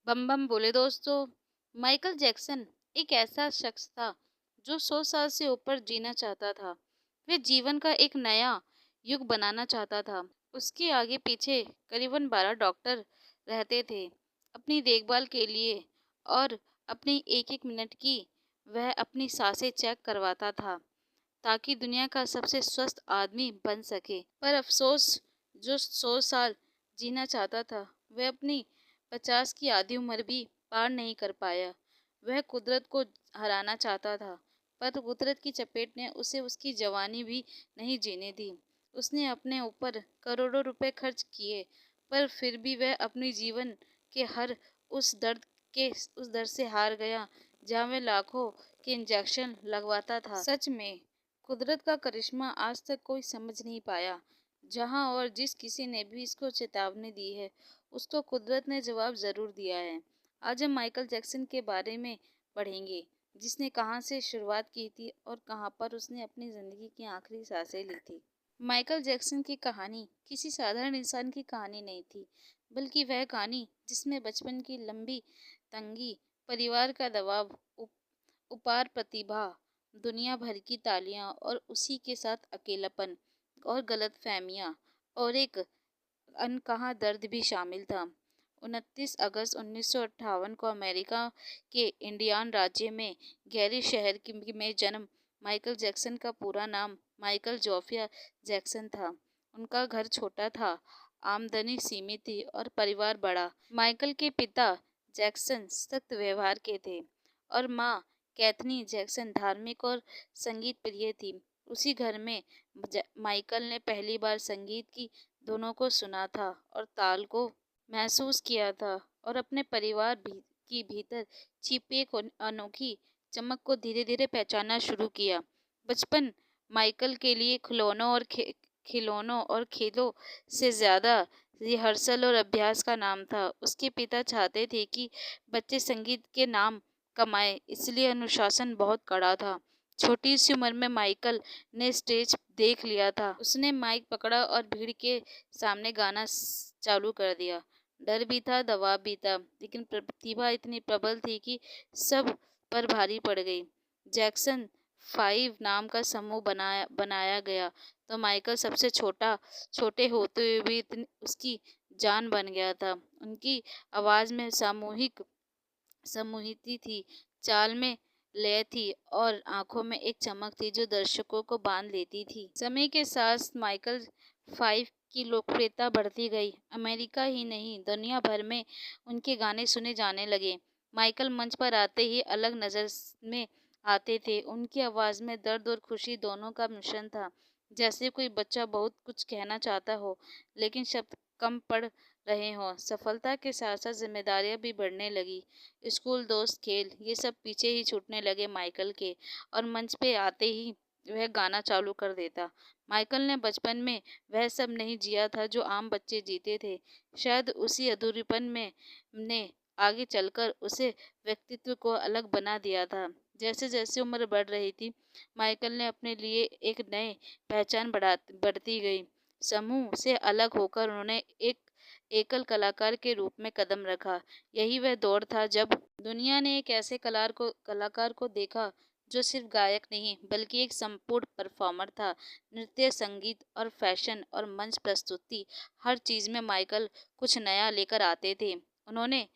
बम बम बोले दोस्तों। Michael Jackson एक ऐसा शख्स था जो 100 साल से ऊपर जीना चाहता था। वह जीवन का एक नया युग बनाना चाहता था। उसके आगे पीछे करीबन 12 डॉक्टर रहते थे अपनी देखभाल के लिए, और अपनी एक एक मिनट की वह अपनी सांसें चेक करवाता था ताकि दुनिया का सबसे स्वस्थ आदमी बन सके। पर अफसोस, जो 100 साल जीना चाहता था वह अपनी 50 की आधी उम्र भी पार नहीं कर पाया। वह कुदरत को हराना चाहता था, पर कुदरत की चपेट ने उसे उसकी जवानी भी नहीं जीने दी। उसने अपने ऊपर करोड़ों रुपए खर्च किए, पर फिर भी वह अपनी जीवन के हर उस दर्द के उस दर्द से हार गया जहाँ वह लाखों के इंजेक्शन लगवाता था। सच में कुदरत का करिश्मा आज तक कोई समझ नहीं पाया। जहां और जिस किसी ने भी इसको चेतावनी दी है, उसको कुदरत ने जवाब जरूर दिया है। आज हम माइकल जैक्सन के बारे में पढ़ेंगे, जिसने कहां से शुरुआत की थी और कहां पर उसने अपनी जिंदगी की आखिरी सांसें ली थी। माइकल जैक्सन की कहानी किसी साधारण इंसान की कहानी नहीं थी, बल्कि वह कहानी जिसमें बचपन की लंबी तंगी, परिवार का दबाव, उपार प्रतिभा, दुनिया भर की तालियां और उसी के साथ अकेलापन और गलतफहमियां और एक अनकहा दर्द भी शामिल था। 29 अगस्त 1958 को अमेरिका के इंडियाना राज्य में गैरी शहर में जन्म माइकल जैक्सन का पूरा नाम माइकल जोफिया जैक्सन था। उनका घर छोटा था, आमदनी सीमित थी और परिवार बड़ा। माइकल के पिता जैक्सन सख्त व्यवहार के थे और माँ कैथनी जैक्सन धार्मिक और संगीत प्रिय थी। उसी घर में माइकल ने पहली बार संगीत की धुनों को सुना था और ताल को महसूस किया था, और अपने परिवार की भीतर छिपी एक अनोखी चमक को धीरे धीरे पहचानना शुरू किया। बचपन माइकल के लिए खिलौनों और खेलों से ज्यादा रिहर्सल और अभ्यास का नाम था। उसके पिता चाहते थे कि बच्चे संगीत के नाम कमाए, इसलिए अनुशासन बहुत कड़ा था। छोटी सी उम्र में माइकल ने स्टेज देख लिया था। उसने माइक पकड़ा और भीड़ के सामने गाना चालू कर दिया। डर भी था, दबाव भी था, लेकिन प्रतिभा इतनी प्रबल थी कि सब पर भारी पड़ गई। जैक्सन 5 नाम का समूह बनाया गया तो माइकल सबसे छोटे होते हुए भी उसकी जान बन गया था। उनकी आवाज में समूहिती थी, चाल में लय थी और आंखों में एक चमक थी जो दर्शकों को बांध लेती थी। समय के साथ माइकल 5 की लोकप्रियता बढ़ती गई। अमेरिका ही नहीं, दुनिया भर में उनके गाने सुने जाने लगे। माइकल मंच पर आते ही अलग नजर में आते थे। उनकी आवाज में दर्द और खुशी दोनों का मिश्रण था, जैसे कोई बच्चा बहुत कुछ कहना चाहता हो लेकिन शब्द कम पड़ रहे हों। सफलता के साथ साथ जिम्मेदारियां भी बढ़ने लगी। स्कूल, दोस्त, खेल, ये सब पीछे ही छूटने लगे माइकल के, और मंच पे आते ही वह गाना चालू कर देता। माइकल ने बचपन में वह सब नहीं जिया था जो आम बच्चे जीते थे। शायद उसी अधूरीपन में ने आगे चलकर उसे व्यक्तित्व को अलग बना दिया था। जैसे जैसे उम्र बढ़ रही थी, माइकल ने अपने लिए एक नए पहचान बढ़ती गई। समूह से अलग होकर उन्होंने एक एकल कलाकार के रूप में कदम रखा। यही वह दौर था जब दुनिया ने एक ऐसे कलाकार को देखा जो सिर्फ गायक नहीं बल्कि एक संपूर्ण परफॉर्मर था। नृत्य, संगीत और फैशन और मंच प्रस्तुति, हर चीज में माइकल कुछ नया लेकर आते थे। उन्होंने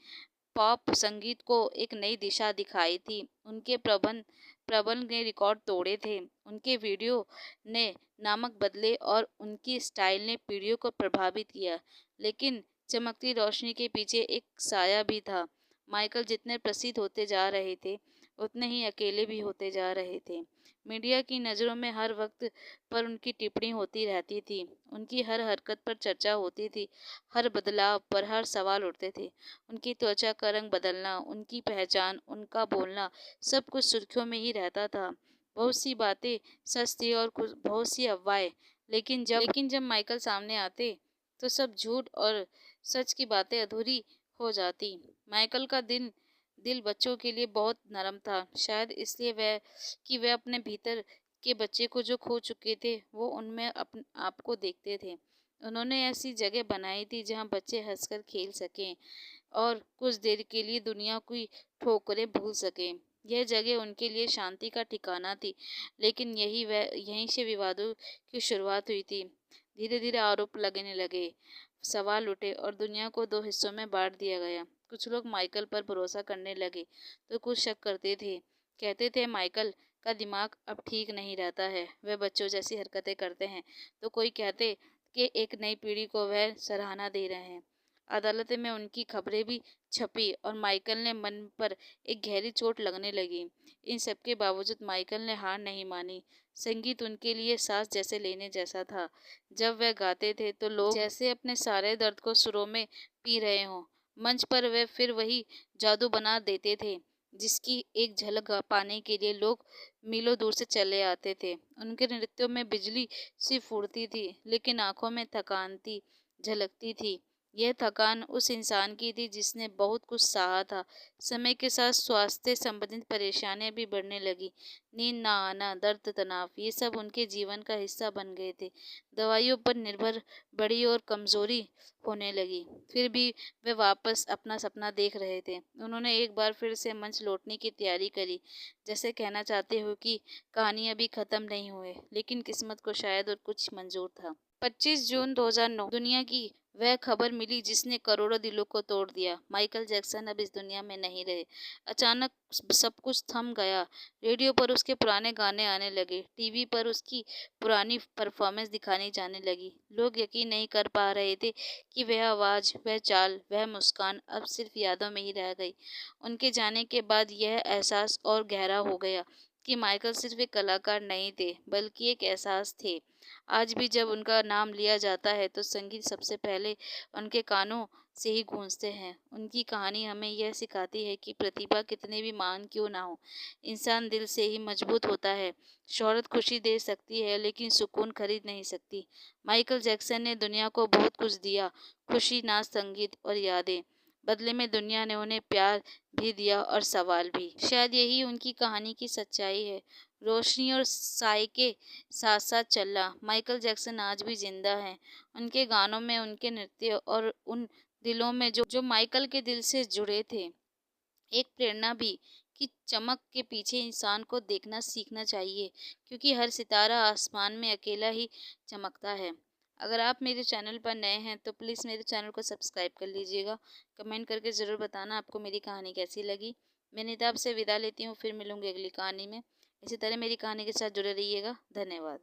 पॉप संगीत को एक नई दिशा दिखाई थी। उनके प्रबंध ने रिकॉर्ड तोड़े थे। उनके वीडियो ने नामक बदले और उनकी स्टाइल ने पीढ़ियों को प्रभावित किया। लेकिन चमकती रोशनी के पीछे एक साया भी था। माइकल जितने प्रसिद्ध होते जा रहे थे, उतने ही अकेले भी होते जा रहे थे। मीडिया की नज़रों में हर वक्त पर उनकी टिप्पणी होती रहती थी। उनकी हर हरकत पर चर्चा होती थी। हर बदलाव पर हर सवाल उठते थे। उनकी त्वचा का रंग बदलना, उनकी पहचान, उनका बोलना, सब कुछ सुर्खियों में ही रहता था। बहुत सी बातें सच थी और कुछ बहुत सी अफवाहें। लेकिन जब माइकल सामने आते तो सब झूठ और सच की बातें अधूरी हो जाती। माइकल का दिल बच्चों के लिए बहुत नरम था। शायद इसलिए वह अपने भीतर के बच्चे को जो खो चुके थे वो उनमें अपने आप को देखते थे। उन्होंने ऐसी जगह बनाई थी जहाँ बच्चे हंसकर खेल सकें, और कुछ देर के लिए दुनिया की ठोकरें भूल सके। यह जगह उनके लिए शांति का ठिकाना थी, लेकिन यहीं से विवादों की शुरुआत हुई थी। धीरे धीरे आरोप लगने लगे, सवाल उठे और दुनिया को दो हिस्सों में बांट दिया गया। कुछ लोग माइकल पर भरोसा करने लगे तो कुछ शक करते थे। कहते थे माइकल का दिमाग अब ठीक नहीं रहता है, वह बच्चों जैसी हरकतें करते हैं। तो कोई कहते कि एक नई पीढ़ी को वह सराहना दे रहे हैं। अदालत में उनकी खबरें भी छपी और माइकल ने मन पर एक गहरी चोट लगने लगी। इन सब के बावजूद माइकल ने हार नहीं मानी। संगीत उनके लिए सांस जैसे लेने जैसा था। जब वह गाते थे तो लोग जैसे अपने सारे दर्द को सुरों में पी रहे हों। मंच पर वे फिर वही जादू बना देते थे, जिसकी एक झलक पाने के लिए लोग मीलों दूर से चले आते थे। उनके नृत्यों में बिजली सी फूटती थी, लेकिन आंखों में थकान थी, झलकती थी। यह थकान उस इंसान की थी जिसने बहुत कुछ सहा था। समय के साथ स्वास्थ्य संबंधित परेशानियां भी बढ़ने लगी। नींद ना आना, दर्द, तनाव, ये सब उनके जीवन का हिस्सा बन गए थे। दवाइयों पर निर्भर बढ़ी और कमजोरी होने लगी। फिर भी वे वापस अपना सपना देख रहे थे। उन्होंने एक बार फिर से मंच लौटने की तैयारी करी, जैसे कहना चाहते हो कि कहानी अभी खत्म नहीं हुई, लेकिन किस्मत को शायद और कुछ मंजूर था। 25 जून 2009 दुनिया की वह खबर मिली जिसने करोड़ों दिलों को तोड़ दिया। माइकल जैक्सन अब इस दुनिया में नहीं रहे। अचानक सब कुछ थम गया। रेडियो पर उसके पुराने गाने आने लगे, टीवी पर उसकी पुरानी परफॉर्मेंस दिखानी जाने लगी। लोग यकीन नहीं कर पा रहे थे कि वह आवाज़, वह चाल, वह मुस्कान अब सिर्फ यादों में ही रह गई। उनके जाने के बाद यह एहसास और गहरा हो गया कि माइकल सिर्फ एक कलाकार नहीं थे, बल्कि एक एहसास थे। आज भी जब उनका नाम लिया जाता है तो संगीत सबसे पहले उनके कानों से ही गूंजते हैं। उनकी कहानी हमें यह सिखाती है कि प्रतिभा कितने भी महान क्यों ना हो, इंसान दिल से ही मजबूत होता है। शोहरत खुशी दे सकती है, लेकिन सुकून खरीद नहीं सकती। माइकल जैक्सन ने दुनिया को बहुत कुछ दिया, खुशी, नाच, संगीत और यादें। बदले में दुनिया ने उन्हें प्यार भी दिया और सवाल भी। शायद यही उनकी कहानी की सच्चाई है, रोशनी और साय के साथ साथ चलना। माइकल जैक्सन आज भी जिंदा हैं, उनके गानों में, उनके नृत्य और उन दिलों में जो माइकल के दिल से जुड़े थे। एक प्रेरणा भी कि चमक के पीछे इंसान को देखना सीखना चाहिए, क्योंकि हर सितारा आसमान में अकेला ही चमकता है। अगर आप मेरे चैनल पर नए हैं तो प्लीज़ मेरे चैनल को सब्सक्राइब कर लीजिएगा। कमेंट करके ज़रूर बताना आपको मेरी कहानी कैसी लगी। मैं नीता आपसे विदा लेती हूँ, फिर मिलूंगी अगली कहानी में। इसी तरह मेरी कहानी के साथ जुड़े रहिएगा। धन्यवाद।